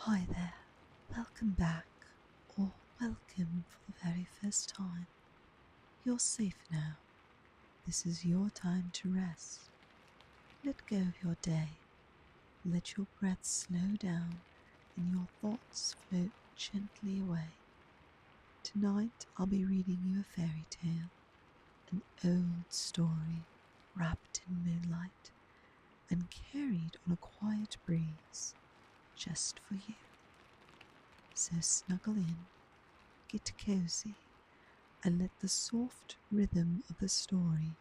Hi there, welcome back, or welcome for the very first time. You're safe now. This is your time to rest. Let go of your day. Let your breath slow down and your thoughts float gently away. Tonight I'll be reading you a fairy tale, an old story wrapped in moonlight and carried on a quiet breeze just for you. So snuggle in, get cozy, and let the soft rhythm of the story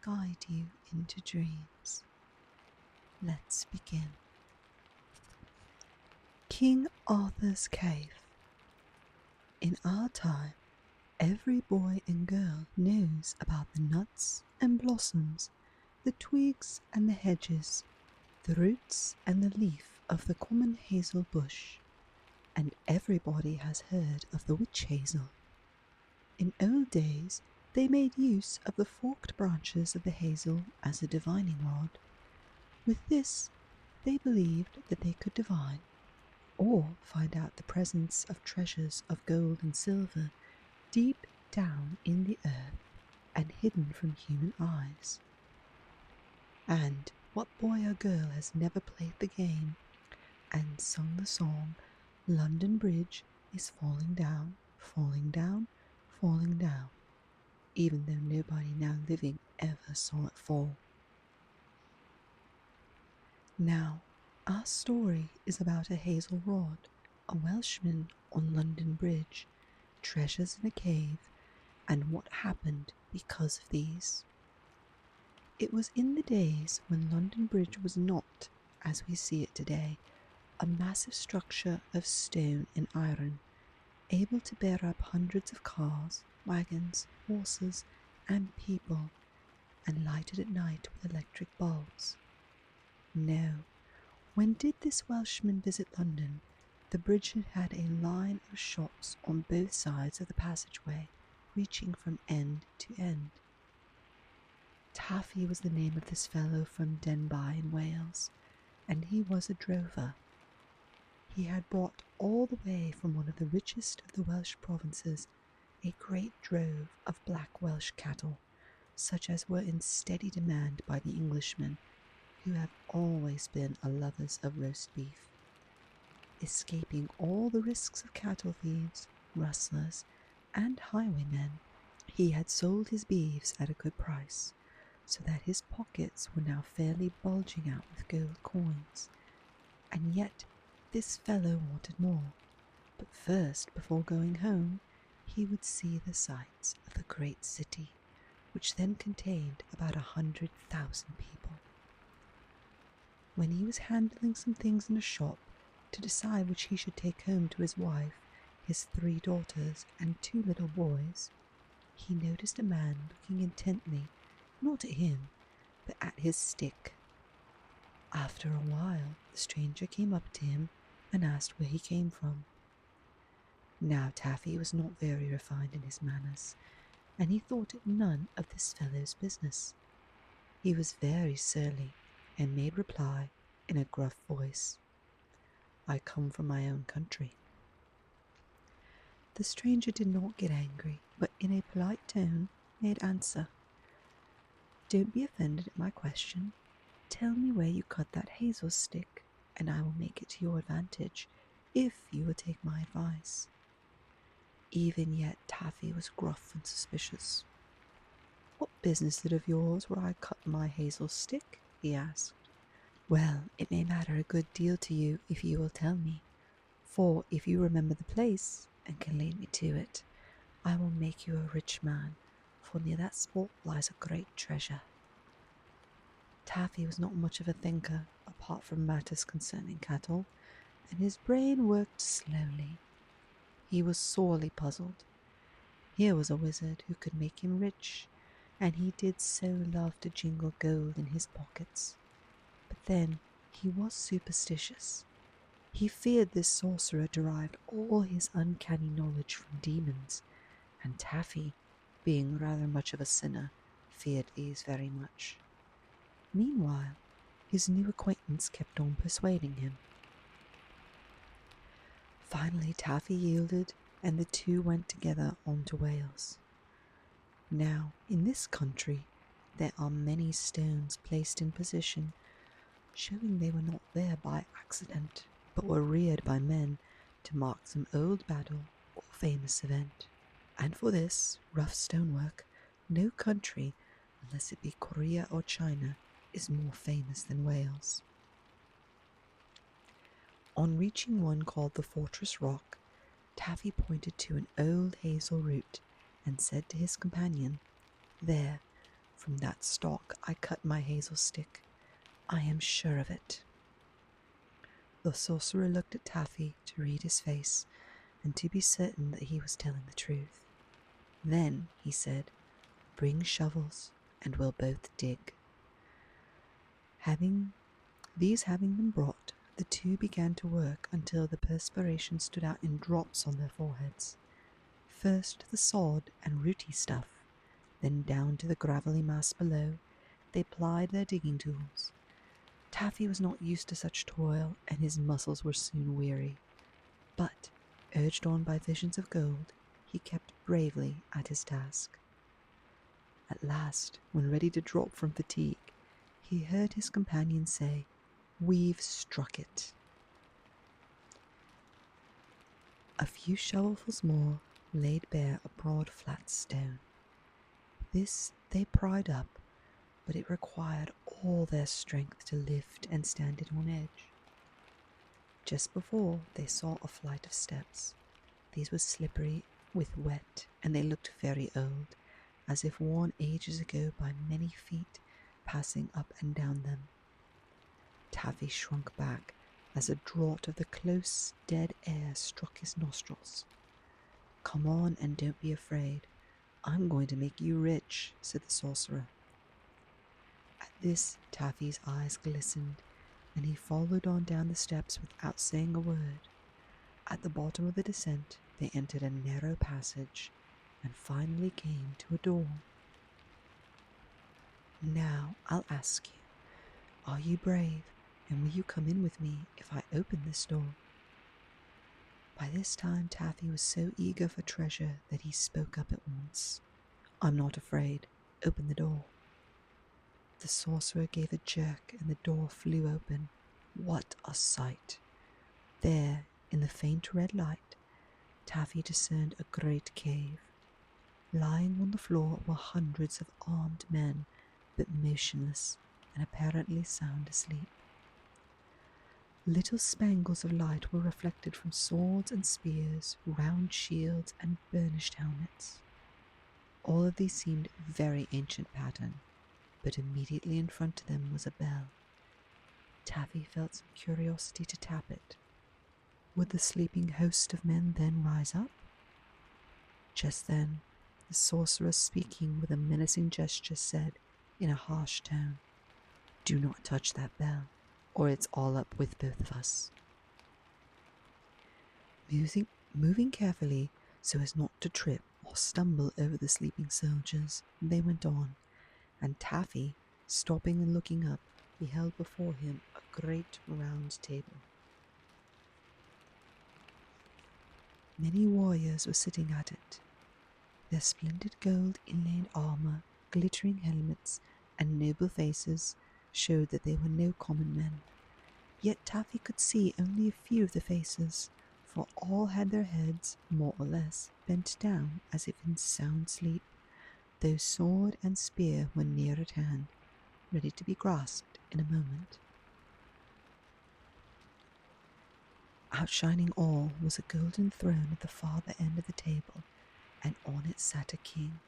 guide you into dreams. Let's begin. King Arthur's Cave. In our time, every boy and girl knows about the nuts and blossoms, the twigs and the hedges, the roots and the leaf of the common hazel bush, and everybody has heard of the witch hazel. In old days, they made use of the forked branches of the hazel as a divining rod. With this, they believed that they could divine, or find out the presence of treasures of gold and silver deep down in the earth and hidden from human eyes. And what boy or girl has never played the game and sung the song, London Bridge is falling down, falling down, falling down, even though nobody now living ever saw it fall? Now, our story is about a hazel rod, a Welshman on London Bridge, treasures in a cave, and what happened because of these. It was in the days when London Bridge was not, as we see it today, a massive structure of stone and iron, able to bear up hundreds of cars, wagons, horses, and people, and lighted at night with electric bulbs. No, when did this Welshman visit London, the bridge had had a line of shops on both sides of the passageway, reaching from end to end. Taffy was the name of this fellow from Denbigh in Wales, and he was a drover. He had brought all the way from one of the richest of the Welsh provinces a great drove of black Welsh cattle, such as were in steady demand by the Englishmen, who have always been lovers of roast beef. Escaping all the risks of cattle thieves, rustlers, and highwaymen, he had sold his beeves at a good price, so that his pockets were now fairly bulging out with gold coins. And yet this fellow wanted more. But first, before going home, he would see the sights of the great city, which then contained about 100,000 people. When he was handling some things in a shop to decide which he should take home to his wife, his 3 daughters, and 2 little boys, he noticed a man looking intently, not at him, but at his stick. After a while, the stranger came up to him and asked where he came from. Now Taffy was not very refined in his manners, and he thought it none of this fellow's business. He was very surly, and made reply in a gruff voice, "I come from my own country." The stranger did not get angry, but in a polite tone made answer, "Don't be offended at my question. Tell me where you cut that hazel stick, and I will make it to your advantage, if you will take my advice." Even yet Taffy was gruff and suspicious. "What business is it of yours where I cut my hazel stick?" he asked. "Well, it may matter a good deal to you if you will tell me, for if you remember the place and can lead me to it, I will make you a rich man, for near that spot lies a great treasure." Taffy was not much of a thinker, apart from matters concerning cattle, and his brain worked slowly. He was sorely puzzled. Here was a wizard who could make him rich, and he did so love to jingle gold in his pockets. But then he was superstitious. He feared this sorcerer derived all his uncanny knowledge from demons, and Taffy, being rather much of a sinner, feared these very much. Meanwhile, his new acquaintance kept on persuading him. Finally, Taffy yielded, and the two went together on to Wales. Now, in this country, there are many stones placed in position, showing they were not there by accident, but were reared by men to mark some old battle or famous event. And for this rough stonework, no country, unless it be Korea or China, is more famous than Wales. On reaching one called the Fortress Rock, Taffy pointed to an old hazel root and said to his companion, "There, from that stalk I cut my hazel stick. I am sure of it." The sorcerer looked at Taffy to read his face and to be certain that he was telling the truth. Then he said, "Bring shovels and we'll both dig." Having been brought, the two began to work until the perspiration stood out in drops on their foreheads. First the sod and rooty stuff, then down to the gravelly mass below, they plied their digging tools. Taffy was not used to such toil, and his muscles were soon weary. But, urged on by visions of gold, he kept bravely at his task. At last, when ready to drop from fatigue, he heard his companion say, "We've struck it." A few shovelfuls more laid bare a broad flat stone. This they pried up, but it required all their strength to lift and stand it on edge. Just before, they saw a flight of steps. These were slippery with wet, and they looked very old, as if worn ages ago by many feet passing up and down them. Taffy shrunk back as a draught of the close, dead air struck his nostrils. "Come on and don't be afraid. I'm going to make you rich," said the sorcerer. At this, Taffy's eyes glistened, and he followed on down the steps without saying a word. At the bottom of the descent, they entered a narrow passage and finally came to a door. "Now I'll ask you, are you brave, and will you come in with me if I open this door?" By this time Taffy was so eager for treasure that he spoke up at once. "I'm not afraid. Open the door." The sorcerer gave a jerk and the door flew open. What a sight! There, in the faint red light, Taffy discerned a great cave. Lying on the floor were hundreds of armed men, but motionless and apparently sound asleep. Little spangles of light were reflected from swords and spears, round shields and burnished helmets. All of these seemed very ancient pattern, but immediately in front of them was a bell. Taffy felt some curiosity to tap it. Would the sleeping host of men then rise up? Just then, the sorcerer, speaking with a menacing gesture, said in a harsh tone, "Do not touch that bell, or it's all up with both of us." Moving carefully so as not to trip or stumble over the sleeping soldiers, they went on, and Taffy, stopping and looking up, beheld before him a great round table. Many warriors were sitting at it. Their splendid gold inlaid armor, glittering helmets, and noble faces showed that they were no common men. Yet Taffy could see only a few of the faces, for all had their heads, more or less, bent down as if in sound sleep, though sword and spear were near at hand, ready to be grasped in a moment. Outshining all was a golden throne at the farther end of the table, and on it sat a king.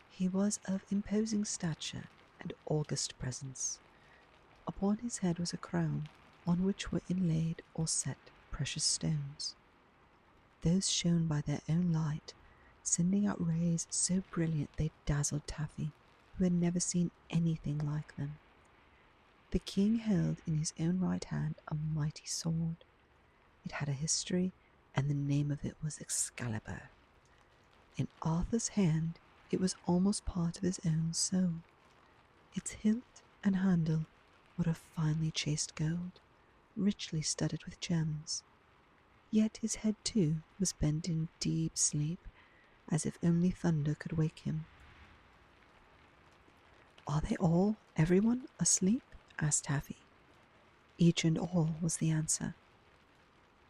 He was of imposing stature and august presence. Upon his head was a crown, on which were inlaid or set precious stones. Those shone by their own light, sending out rays so brilliant they dazzled Taffy, who had never seen anything like them. The king held in his own right hand a mighty sword. It had a history, and the name of it was Excalibur. In Arthur's hand it was almost part of his own soul. Its hilt and handle were of finely chased gold, richly studded with gems. Yet his head too was bent in deep sleep, as if only thunder could wake him. "Are they all, everyone, asleep?" asked Taffy. "Each and all," was the answer.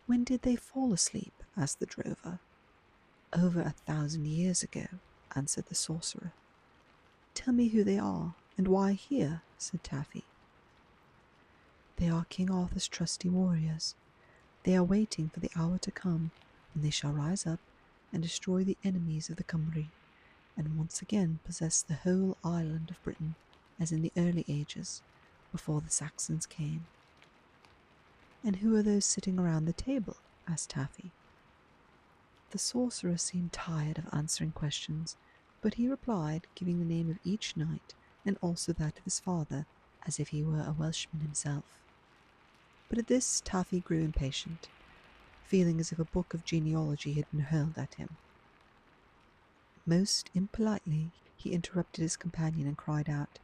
"When did they fall asleep?" asked the drover. "Over 1,000 years ago," answered the sorcerer. "Tell me who they are, and why here," said Taffy. "They are King Arthur's trusty warriors. They are waiting for the hour to come when they shall rise up and destroy the enemies of the Cymry, and once again possess the whole island of Britain, as in the early ages, before the Saxons came." "And who are those sitting around the table?" asked Taffy. The sorcerer seemed tired of answering questions, but he replied, giving the name of each knight and also that of his father, as if he were a Welshman himself. But at this Taffy grew impatient, feeling as if a book of genealogy had been hurled at him. Most impolitely he interrupted his companion and cried out,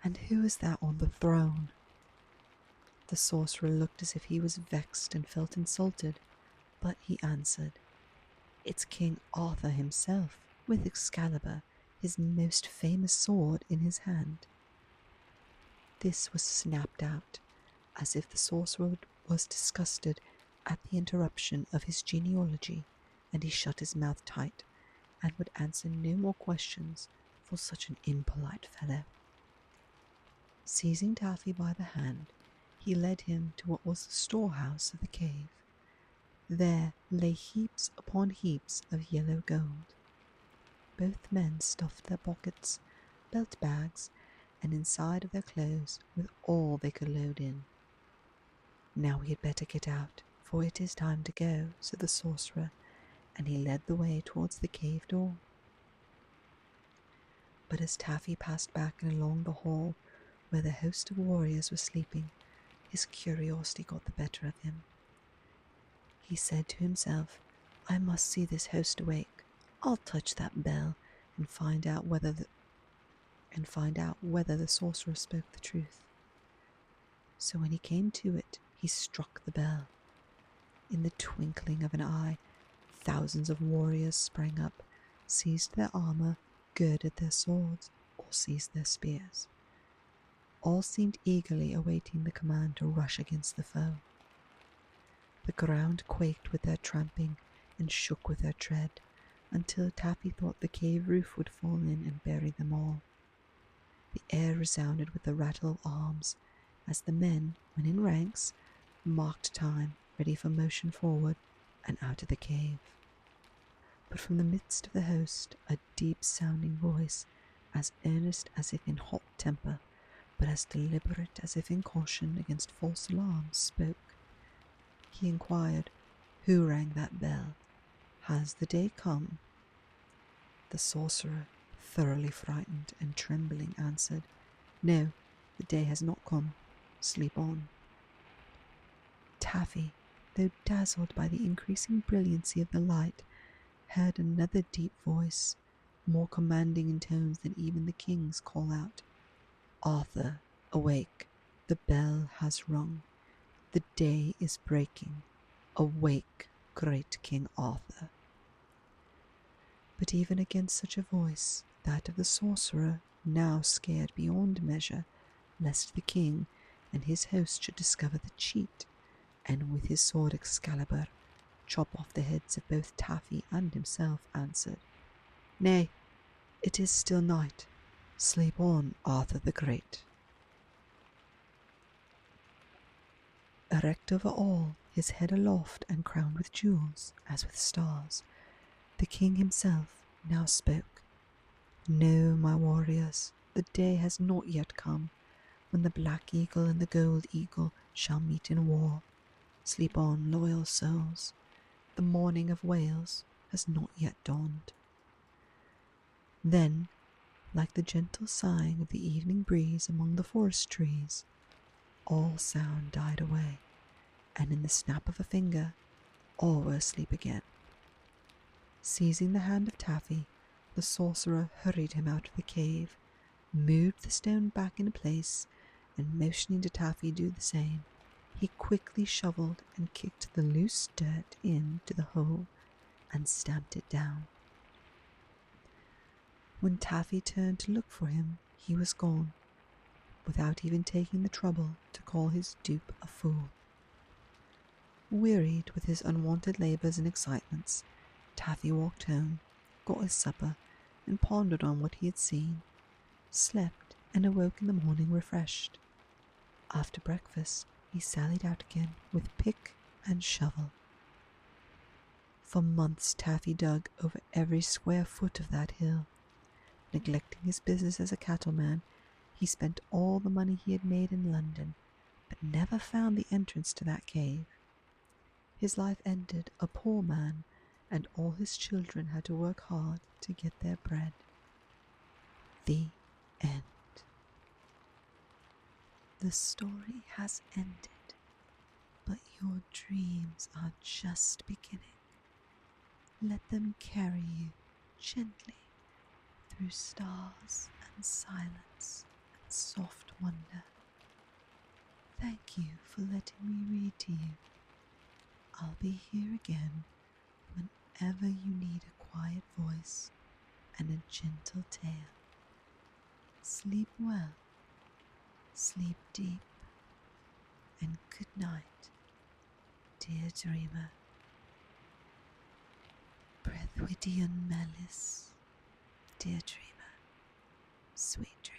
"And who is that on the throne?" The sorcerer looked as if he was vexed and felt insulted, but he answered, "It's King Arthur himself, with Excalibur, his most famous sword, in his hand." This was snapped out, as if the sorcerer was disgusted at the interruption of his genealogy, and he shut his mouth tight, and would answer no more questions for such an impolite fellow. Seizing Taffy by the hand, he led him to what was the storehouse of the cave. There lay heaps upon heaps of yellow gold. Both men stuffed their pockets, belt bags, and inside of their clothes with all they could load in. "Now we had better get out, for it is time to go," said the sorcerer, and he led the way towards the cave door. But as Taffy passed back and along the hall where the host of warriors were sleeping, his curiosity got the better of him. He said to himself, "I must see this host awake. I'll touch that bell and find out whether the sorcerer spoke the truth." So when he came to it, he struck the bell. In the twinkling of an eye, thousands of warriors sprang up, seized their armor, girded their swords, or seized their spears. All seemed eagerly awaiting the command to rush against the foe. The ground quaked with their tramping and shook with their tread, until Taffy thought the cave roof would fall in and bury them all. The air resounded with the rattle of arms, as the men, when in ranks, marked time, ready for motion forward and out of the cave. But from the midst of the host, a deep-sounding voice, as earnest as if in hot temper, but as deliberate as if in caution against false alarms, spoke. He inquired, "Who rang that bell? Has the day come?" The sorcerer, thoroughly frightened and trembling, answered, "No, the day has not come. Sleep on." Taffy, though dazzled by the increasing brilliancy of the light, heard another deep voice, more commanding in tones than even the king's, call out, "Arthur, awake, the bell has rung. The day is breaking. Awake, great King Arthur." But even against such a voice, that of the sorcerer, now scared beyond measure, lest the king and his host should discover the cheat, and with his sword Excalibur chop off the heads of both Taffy and himself, answered, "Nay, it is still night. Sleep on, Arthur the Great." Erect over all, his head aloft and crowned with jewels, as with stars, the king himself now spoke. "No, my warriors, the day has not yet come when the black eagle and the gold eagle shall meet in war. Sleep on, loyal souls. The morning of Wales has not yet dawned." Then, like the gentle sighing of the evening breeze among the forest trees, all sound died away, and in the snap of a finger, all were asleep again. Seizing the hand of Taffy, the sorcerer hurried him out of the cave, moved the stone back in place, and motioning to Taffy to do the same, He quickly shovelled and kicked the loose dirt into the hole and stamped it down. When Taffy turned to look for him, he was gone, without even taking the trouble to call his dupe a fool. Wearied with his unwanted labours and excitements, Taffy walked home, got his supper, and pondered on what he had seen, slept, and awoke in the morning refreshed. After breakfast, he sallied out again with pick and shovel. For months Taffy dug over every square foot of that hill. Neglecting his business as a cattleman, he spent all the money he had made in London, but never found the entrance to that cave. His life ended a poor man, and all his children had to work hard to get their bread. The end. The story has ended, but your dreams are just beginning. Let them carry you gently through stars and silence and soft wonder. Thank you for letting me read to you. I'll be here again whenever you need a quiet voice and a gentle tale. Sleep well, sleep deep, and good night, dear dreamer. Breuddwydion melys, dear dreamer, sweet dreams.